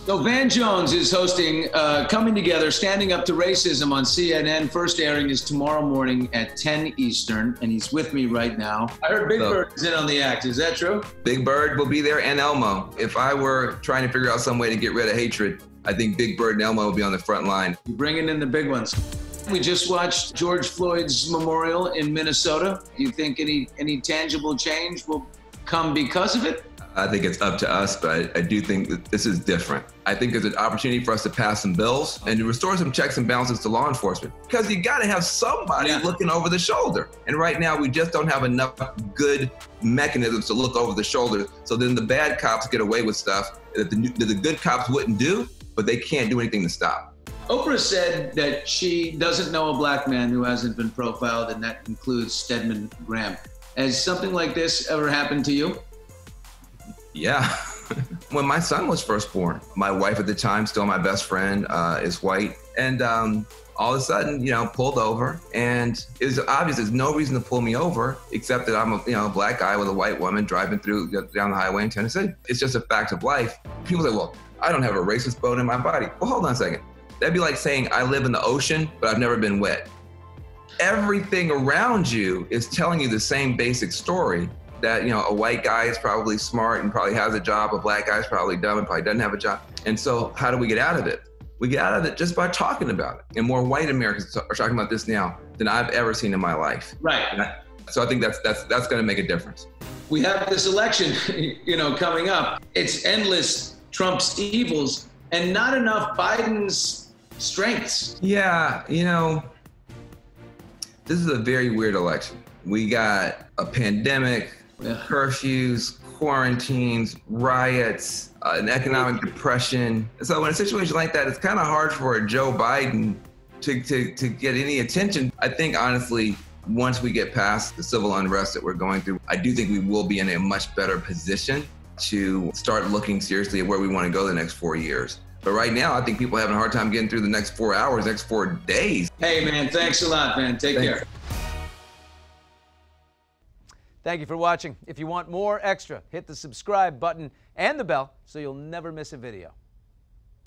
So Van Jones is hosting Coming Together, Standing Up to Racism on CNN. First airing is tomorrow morning at 10 Eastern, and he's with me right now. I heard Big Bird is in on the act. Is that true? Big Bird will be there, and Elmo. If I were trying to figure out some way to get rid of hatred, I think Big Bird and Elmo will be on the front line. You're bringing in the big ones. We just watched George Floyd's memorial in Minnesota. Do you think any tangible change will come because of it? I think it's up to us, but I do think that this is different. I think there's an opportunity for us to pass some bills and to restore some checks and balances to law enforcement, because you got to have somebody looking over the shoulder. And right now, we just don't have enough good mechanisms to look over the shoulder. So then the bad cops get away with stuff that the good cops wouldn't do, but they can't do anything to stop. Oprah said that she doesn't know a black man who hasn't been profiled, and that includes Stedman Graham. Has something like this ever happened to you? Yeah. When my son was first born, my wife at the time, still my best friend, is white. And all of a sudden, pulled over. And it was obvious there's no reason to pull me over except that I'm a black guy with a white woman driving down the highway in Tennessee. It's just a fact of life. People say, well, I don't have a racist bone in my body. Well, hold on a second. That'd be like saying I live in the ocean, but I've never been wet. Everything around you is telling you the same basic story. That, a white guy is probably smart and probably has a job, a black guy is probably dumb and probably doesn't have a job. And so how do we get out of it? We get out of it just by talking about it. And more white Americans are talking about this now than I've ever seen in my life. Right. So I think that's going to make a difference. We have this election, coming up. It's endless Trump's evils and not enough Biden's strengths. Yeah, this is a very weird election. We got a pandemic, curfews, quarantines, riots, an economic depression. So in a situation like that, it's kind of hard for Joe Biden to get any attention. I think, honestly, once we get past the civil unrest that we're going through, I do think we will be in a much better position to start looking seriously at where we want to go the next 4 years. But right now, I think people are having a hard time getting through the next 4 hours, next 4 days. Hey, man, thanks a lot, man. Take care. Thank you for watching. If you want more extra, hit the subscribe button and the bell so you'll never miss a video.